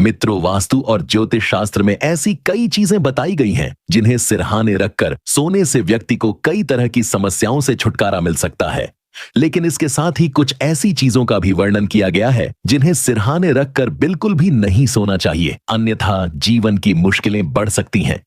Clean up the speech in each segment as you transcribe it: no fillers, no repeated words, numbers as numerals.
मित्रों, वास्तु और ज्योतिष शास्त्र में ऐसी कई चीजें बताई गई हैं जिन्हें सिरहाने रखकर सोने से व्यक्ति को कई तरह की समस्याओं से छुटकारा मिल सकता है। लेकिन इसके साथ ही कुछ ऐसी चीजों का भी वर्णन किया गया है जिन्हें सिरहाने रखकर बिल्कुल भी नहीं सोना चाहिए, अन्यथा जीवन की मुश्किलें बढ़ सकती हैं।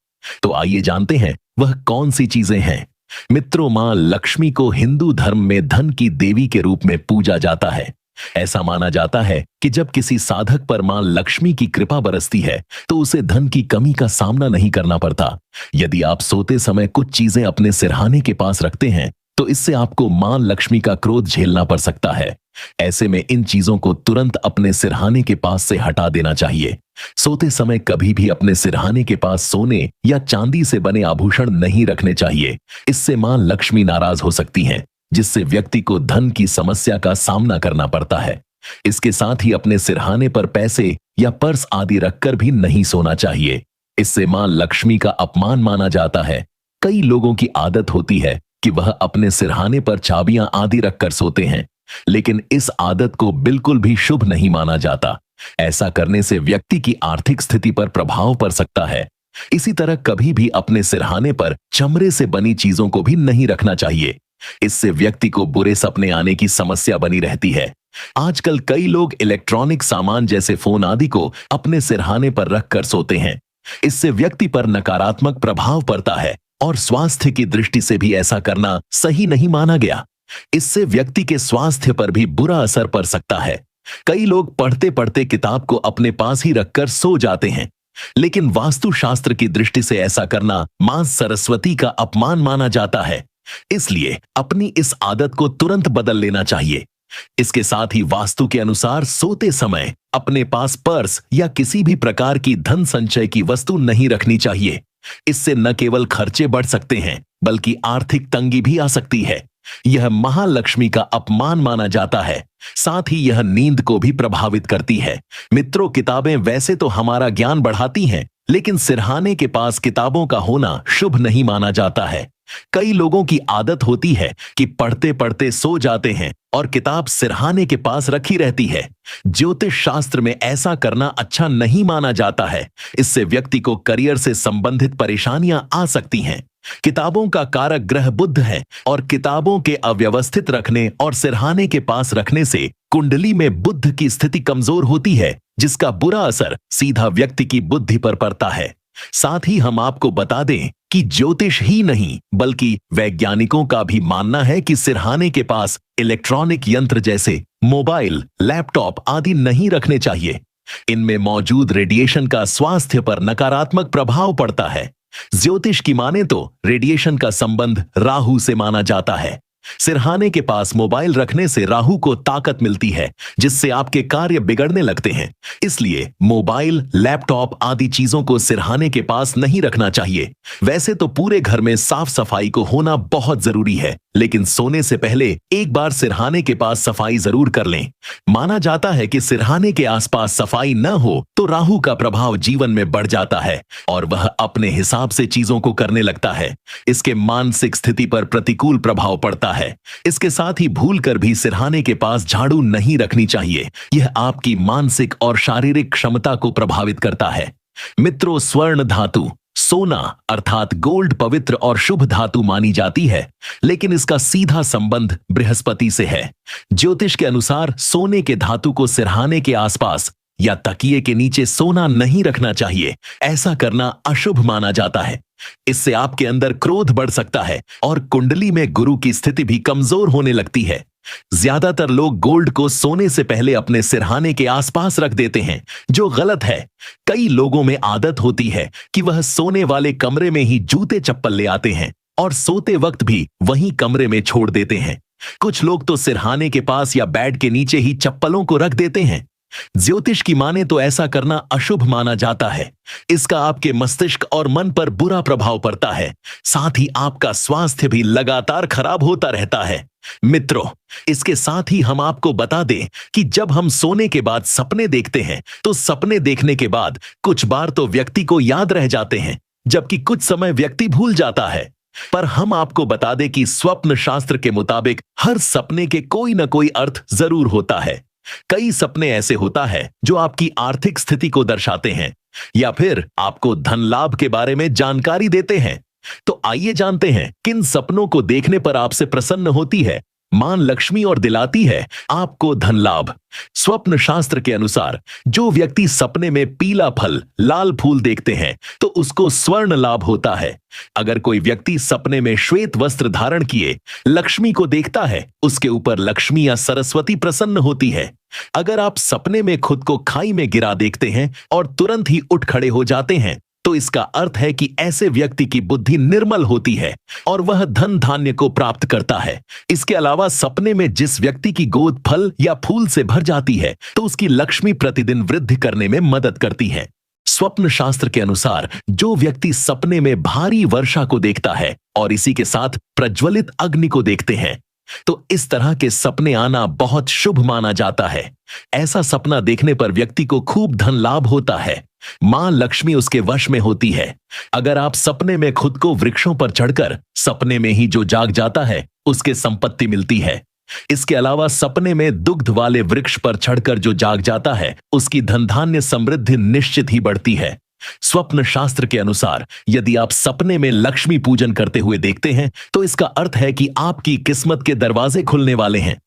तो आइए जानते हैं वह कौन सी चीजें हैं। मित्रों, मां लक्ष्मी को हिंदू धर्म में धन की देवी के रूप में पूजा जाता है। ऐसा माना जाता है कि जब किसी साधक पर मां लक्ष्मी की कृपा बरसती है तो उसे धन की कमी का सामना नहीं करना पड़ता। यदि आप सोते समय कुछ चीजें अपने सिरहाने के पास रखते हैं तो इससे आपको मां लक्ष्मी का क्रोध झेलना पड़ सकता है। ऐसे में इन चीजों को तुरंत अपने सिरहाने के पास से हटा देना चाहिए। सोते समय कभी भी अपने सिरहाने के पास सोने या चांदी से बने आभूषण नहीं रखने चाहिए। इससे मां लक्ष्मी नाराज हो सकती हैं, जिससे व्यक्ति को धन की समस्या का सामना करना पड़ता है। इसके साथ ही अपने सिरहाने पर पैसे या पर्स आदि रखकर भी नहीं सोना चाहिए। इससे मां लक्ष्मी का अपमान माना जाता है। कई लोगों की आदत होती है कि वह अपने सिरहाने पर चाबियां आदि रखकर सोते हैं, लेकिन इस आदत को बिल्कुल भी शुभ नहीं माना जाता। ऐसा करने से व्यक्ति की आर्थिक स्थिति पर प्रभाव पड़ सकता है। इसी तरह कभी भी अपने सिरहाने पर चमड़े से बनी चीजों को भी नहीं रखना चाहिए। इससे व्यक्ति को बुरे सपने आने की समस्या बनी रहती है। आजकल कई लोग इलेक्ट्रॉनिक सामान जैसे फोन आदि को अपने सिरहाने पर रखकर सोते हैं। इससे व्यक्ति पर नकारात्मक प्रभाव पड़ता है और स्वास्थ्य की दृष्टि से भी ऐसा करना सही नहीं माना गया। इससे व्यक्ति के स्वास्थ्य पर भी बुरा असर पड़ सकता है। कई लोग पढ़ते पढ़ते किताब को अपने पास ही रखकर सो जाते हैं, लेकिन वास्तुशास्त्र की दृष्टि से ऐसा करना मां सरस्वती का अपमान माना जाता है। इसलिए अपनी इस आदत को तुरंत बदल लेना चाहिए। इसके साथ ही वास्तु के अनुसार सोते समय अपने पास पर्स या किसी भी प्रकार की धन संचय की वस्तु नहीं रखनी चाहिए। इससे न केवल खर्चे बढ़ सकते हैं बल्कि आर्थिक तंगी भी आ सकती है। यह महालक्ष्मी का अपमान माना जाता है। साथ ही यह नींद को भी प्रभावित करती है। मित्रों, किताबें वैसे तो हमारा ज्ञान बढ़ाती हैं, लेकिन सिरहाने के पास किताबों का होना शुभ नहीं माना जाता है। कई लोगों की आदत होती है कि पढ़ते पढ़ते सो जाते हैं और किताब सिरहाने के पास रखी रहती है। ज्योतिष शास्त्र में ऐसा करना अच्छा नहीं माना जाता है। इससे व्यक्ति को करियर से संबंधित परेशानियां आ सकती हैं। किताबों का कारक ग्रह बुध है और किताबों के अव्यवस्थित रखने और सिरहाने के पास रखने से कुंडली में बुध की स्थिति कमजोर होती है, जिसका बुरा असर सीधा व्यक्ति की बुद्धि पर पड़ता है। साथ ही हम आपको बता दें कि ज्योतिष ही नहीं बल्कि वैज्ञानिकों का भी मानना है कि सिरहाने के पास इलेक्ट्रॉनिक यंत्र जैसे मोबाइल, लैपटॉप आदि नहीं रखने चाहिए। इनमें मौजूद रेडिएशन का स्वास्थ्य पर नकारात्मक प्रभाव पड़ता है। ज्योतिष की माने तो रेडिएशन का संबंध राहु से माना जाता है। सिरहाने के पास मोबाइल रखने से राहु को ताकत मिलती है, जिससे आपके कार्य बिगड़ने लगते हैं। इसलिए मोबाइल, लैपटॉप आदि चीजों को सिरहाने के पास नहीं रखना चाहिए। वैसे तो पूरे घर में साफ सफाई को होना बहुत जरूरी है, लेकिन सोने से पहले एक बार सिरहाने के पास सफाई जरूर कर लें। माना जाता है कि सिरहाने के आसपास सफाई न हो तो राहु का प्रभाव जीवन में बढ़ जाता है और वह अपने हिसाब से चीजों को करने लगता है। इसके मानसिक स्थिति पर प्रतिकूल प्रभाव पड़ता है। इसके साथ ही भूलकर भी सिरहाने के पास झाड़ू नहीं रखनी चाहिए। यह आपकी मानसिक और शारीरिक क्षमता को प्रभावित करता है। मित्रों, स्वर्ण धातु सोना अर्थात गोल्ड पवित्र और शुभ धातु मानी जाती है, लेकिन इसका सीधा संबंध बृहस्पति से है। ज्योतिष के अनुसार सोने के धातु को सिरहाने के आसपास या तकिए के नीचे सोना नहीं रखना चाहिए। ऐसा करना अशुभ माना जाता है। इससे आपके अंदर क्रोध बढ़ सकता है और कुंडली में गुरु की स्थिति भी कमजोर होने लगती है। ज्यादातर लोग गोल्ड को सोने से पहले अपने सिरहाने के आसपास रख देते हैं, जो गलत है। कई लोगों में आदत होती है कि वह सोने वाले कमरे में ही जूते चप्पल ले आते हैं और सोते वक्त भी वहीं कमरे में छोड़ देते हैं। कुछ लोग तो सिरहाने के पास या बेड के नीचे ही चप्पलों को रख देते हैं। ज्योतिष की माने तो ऐसा करना अशुभ माना जाता है। इसका आपके मस्तिष्क और मन पर बुरा प्रभाव पड़ता है। साथ ही आपका स्वास्थ्य भी लगातार खराब होता रहता है। मित्रों, इसके साथ ही हम आपको बता दें कि जब हम सोने के बाद सपने देखते हैं तो सपने देखने के बाद कुछ बार तो व्यक्ति को याद रह जाते हैं, जबकि कुछ समय व्यक्ति भूल जाता है। पर हम आपको बता दें कि स्वप्न शास्त्र के मुताबिक हर सपने के कोई न कोई अर्थ जरूर होता है। कई सपने ऐसे होता है जो आपकी आर्थिक स्थिति को दर्शाते हैं या फिर आपको धन लाभ के बारे में जानकारी देते हैं। तो आइए जानते हैं किन सपनों को देखने पर आपसे प्रसन्न होती है मां लक्ष्मी और दिलाती है आपको धन लाभ। स्वप्न शास्त्र के अनुसार जो व्यक्ति सपने में पीला फल, लाल फूल देखते हैं तो उसको स्वर्ण लाभ होता है। अगर कोई व्यक्ति सपने में श्वेत वस्त्र धारण किए लक्ष्मी को देखता है, उसके ऊपर लक्ष्मी या सरस्वती प्रसन्न होती है। अगर आप सपने में खुद को खाई में गिरा देखते हैं और तुरंत ही उठ खड़े हो जाते हैं तो इसका अर्थ है कि ऐसे व्यक्ति की बुद्धि निर्मल होती है और वह धन धान्य को प्राप्त करता है। इसके अलावा सपने में जिस व्यक्ति की गोद फल या फूल से भर जाती है तो उसकी लक्ष्मी प्रतिदिन वृद्धि करने में मदद करती है। स्वप्न शास्त्र के अनुसार जो व्यक्ति सपने में भारी वर्षा को देखता है और इसी के साथ प्रज्वलित अग्नि को देखते हैं तो इस तरह के सपने आना बहुत शुभ माना जाता है। ऐसा सपना देखने पर व्यक्ति को खूब धन लाभ होता है, मां लक्ष्मी उसके वश में होती है। अगर आप सपने में खुद को वृक्षों पर चढ़कर सपने में ही जो जाग जाता है उसके संपत्ति मिलती है। इसके अलावा सपने में दुग्ध वाले वृक्ष पर चढ़कर जो जाग जाता है उसकी धन धान्य समृद्धि निश्चित ही बढ़ती है। स्वप्न शास्त्र के अनुसार यदि आप सपने में लक्ष्मी पूजन करते हुए देखते हैं तो इसका अर्थ है कि आपकी किस्मत के दरवाजे खुलने वाले हैं।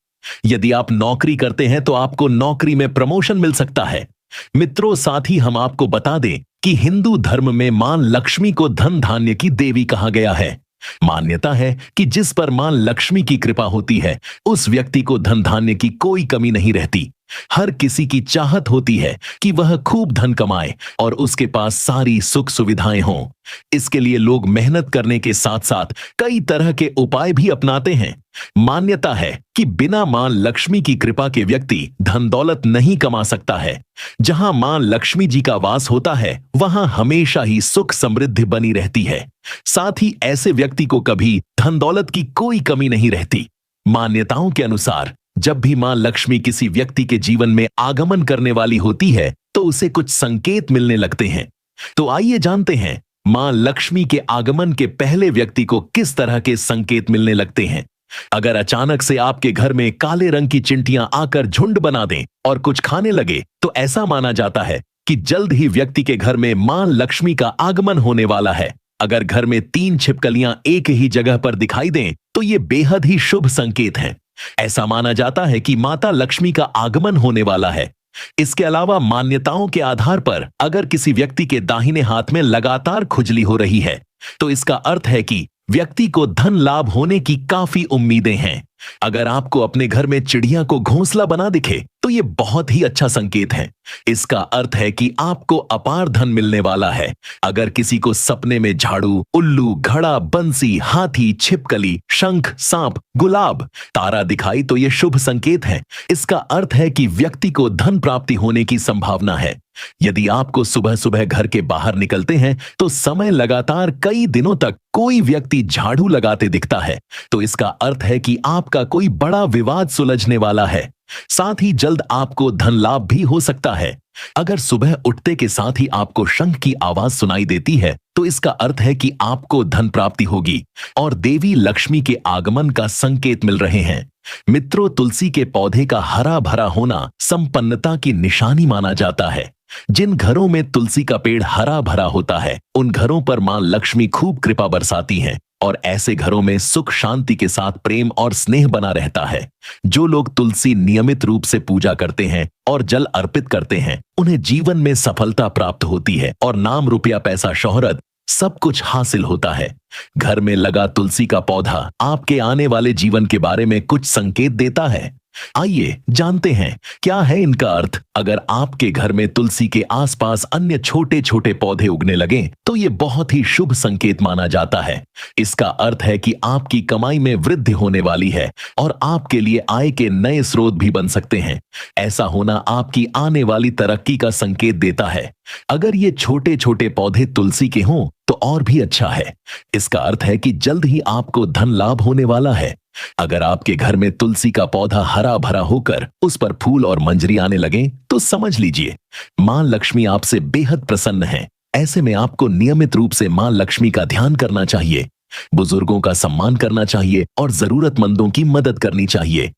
यदि आप नौकरी करते हैं तो आपको नौकरी में प्रमोशन मिल सकता है। मित्रों, साथ ही हम आपको बता दें कि हिंदू धर्म में मां लक्ष्मी को धन धान्य की देवी कहा गया है। मान्यता है कि जिस पर मां लक्ष्मी की कृपा होती है उस व्यक्ति को धन धान्य की कोई कमी नहीं रहती। हर किसी की चाहत होती है कि वह खूब धन कमाए और उसके पास सारी सुख सुविधाएं हों। इसके लिए लोग मेहनत करने के साथ साथ कई तरह के उपाय भी अपनाते हैं। मान्यता है कि बिना मां लक्ष्मी की कृपा के व्यक्ति धन दौलत नहीं कमा सकता है। जहां मां लक्ष्मी जी का वास होता है वहां हमेशा ही सुख समृद्धि बनी रहती है। साथ ही ऐसे व्यक्ति को कभी धन दौलत की कोई कमी नहीं रहती। मान्यताओं के अनुसार जब भी मां लक्ष्मी किसी व्यक्ति के जीवन में आगमन करने वाली होती है तो उसे कुछ संकेत मिलने लगते हैं। तो आइए जानते हैं मां लक्ष्मी के आगमन के पहले व्यक्ति को किस तरह के संकेत मिलने लगते हैं। अगर अचानक से आपके घर में काले रंग की चिंटियां आकर झुंड बना दें और कुछ खाने लगे तो ऐसा माना जाता है कि जल्द ही व्यक्ति के घर में मां लक्ष्मी का आगमन होने वाला है। अगर घर में 3 छिपकलियां एक ही जगह पर दिखाई दें तो ये बेहद ही शुभ संकेत हैं। ऐसा माना जाता है कि माता लक्ष्मी का आगमन होने वाला है। इसके अलावा मान्यताओं के आधार पर अगर किसी व्यक्ति के दाहिने हाथ में लगातार खुजली हो रही है तो इसका अर्थ है कि व्यक्ति को धन लाभ होने की काफी उम्मीदें हैं। अगर आपको अपने घर में चिड़िया को घोंसला बना दिखे तो यह बहुत ही अच्छा संकेत है। इसका अर्थ है कि आपको अपार धन मिलने वाला है। अगर किसी को सपने में झाड़ू, उल्लू, घड़ा, बंसी, हाथी, छिपकली, शंख, सांप, गुलाब, तारा दिखाई तो यह शुभ संकेत है। इसका अर्थ है कि व्यक्ति को धन प्राप्ति होने की संभावना है। यदि आपको सुबह सुबह घर के बाहर निकलते हैं तो समय लगातार कई दिनों तक कोई व्यक्ति झाड़ू लगाते दिखता है तो इसका अर्थ है कि आपका कोई बड़ा विवाद सुलझने वाला है। साथ ही जल्द आपको धन लाभ भी हो सकता है। अगर सुबह उठते के साथ ही आपको शंख की आवाज सुनाई देती है तो इसका अर्थ है कि आपको धन प्राप्ति होगी और देवी लक्ष्मी के आगमन का संकेत मिल रहे हैं। मित्रों, तुलसी के पौधे का हरा भरा होना संपन्नता की निशानी माना जाता है। जिन घरों में तुलसी का पेड़ हरा भरा होता है उन घरों पर मां लक्ष्मी खूब कृपा बरसाती हैं और ऐसे घरों में सुख शांति के साथ प्रेम और स्नेह बना रहता है। जो लोग तुलसी नियमित रूप से पूजा करते हैं और जल अर्पित करते हैं उन्हें जीवन में सफलता प्राप्त होती है और नाम, रुपया, पैसा, शोहरत सब कुछ हासिल होता है। घर में लगा तुलसी का पौधा आपके आने वाले जीवन के बारे में कुछ संकेत देता है। आइए जानते हैं क्या है इनका अर्थ। अगर आपके घर में तुलसी के आसपास अन्य छोटे छोटे पौधे उगने लगे तो यह बहुत ही शुभ संकेत माना जाता है। इसका अर्थ है कि आपकी कमाई में वृद्धि होने वाली है और आपके लिए आय के नए स्रोत भी बन सकते हैं। ऐसा होना आपकी आने वाली तरक्की का संकेत देता है। अगर ये छोटे छोटे पौधे तुलसी के हों तो और भी अच्छा है। इसका अर्थ है कि जल्द ही आपको धन लाभ होने वाला है। अगर आपके घर में तुलसी का पौधा हरा भरा होकर उस पर फूल और मंजरी आने लगे तो समझ लीजिए मां लक्ष्मी आपसे बेहद प्रसन्न है। ऐसे में आपको नियमित रूप से मां लक्ष्मी का ध्यान करना चाहिए, बुजुर्गों का सम्मान करना चाहिए और जरूरतमंदों की मदद करनी चाहिए।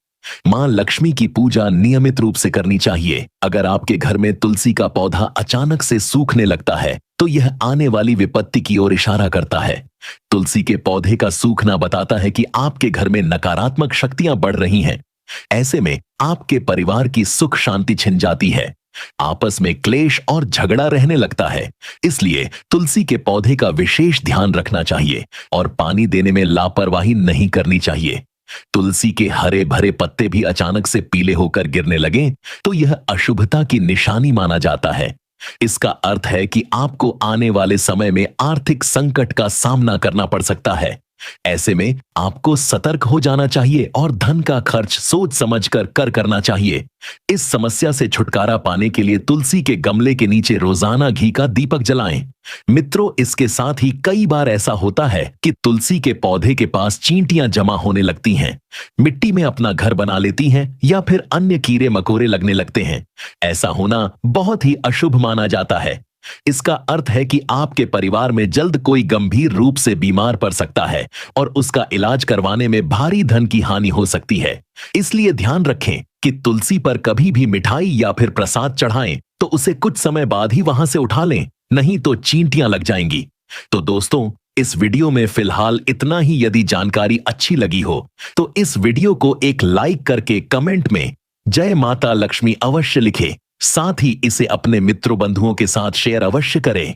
मां लक्ष्मी की पूजा नियमित रूप से करनी चाहिए। अगर आपके घर में तुलसी का पौधा अचानक से सूखने लगता है तो यह आने वाली विपत्ति की ओर इशारा करता है। तुलसी के पौधे का सूखना बताता है कि आपके घर में नकारात्मक शक्तियां बढ़ रही हैं। ऐसे में आपके परिवार की सुख शांति छिन जाती है, आपस में क्लेश और झगड़ा रहने लगता है। इसलिए तुलसी के पौधे का विशेष ध्यान रखना चाहिए और पानी देने में लापरवाही नहीं करनी चाहिए। तुलसी के हरे भरे पत्ते भी अचानक से पीले होकर गिरने लगे तो यह अशुभता की निशानी माना जाता है। इसका अर्थ है कि आपको आने वाले समय में आर्थिक संकट का सामना करना पड़ सकता है। ऐसे में आपको सतर्क हो जाना चाहिए और धन का खर्च सोच समझकर करना चाहिए। इस समस्या से छुटकारा पाने के लिए तुलसी के गमले के नीचे रोजाना घी का दीपक जलाएं। मित्रों, इसके साथ ही कई बार ऐसा होता है कि तुलसी के पौधे के पास चींटियां जमा होने लगती हैं, मिट्टी में अपना घर बना लेती हैं या फिर अन्य कीड़े मकोड़े लगने लगते हैं। ऐसा होना बहुत ही अशुभ माना जाता है। इसका अर्थ है कि आपके परिवार में जल्द कोई गंभीर रूप से बीमार पड़ सकता है और उसका इलाज करवाने में भारी धन की हानि हो सकती है। इसलिए ध्यान रखें कि तुलसी पर कभी भी मिठाई या फिर प्रसाद चढ़ाएं तो उसे कुछ समय बाद ही वहां से उठा लें, नहीं तो चींटियां लग जाएंगी। तो दोस्तों, इस वीडियो में फिलहाल इतना ही। यदि जानकारी अच्छी लगी हो तो इस वीडियो को एक लाइक करके कमेंट में जय माता लक्ष्मी अवश्य लिखें। साथ ही इसे अपने मित्रों बंधुओं के साथ शेयर अवश्य करें।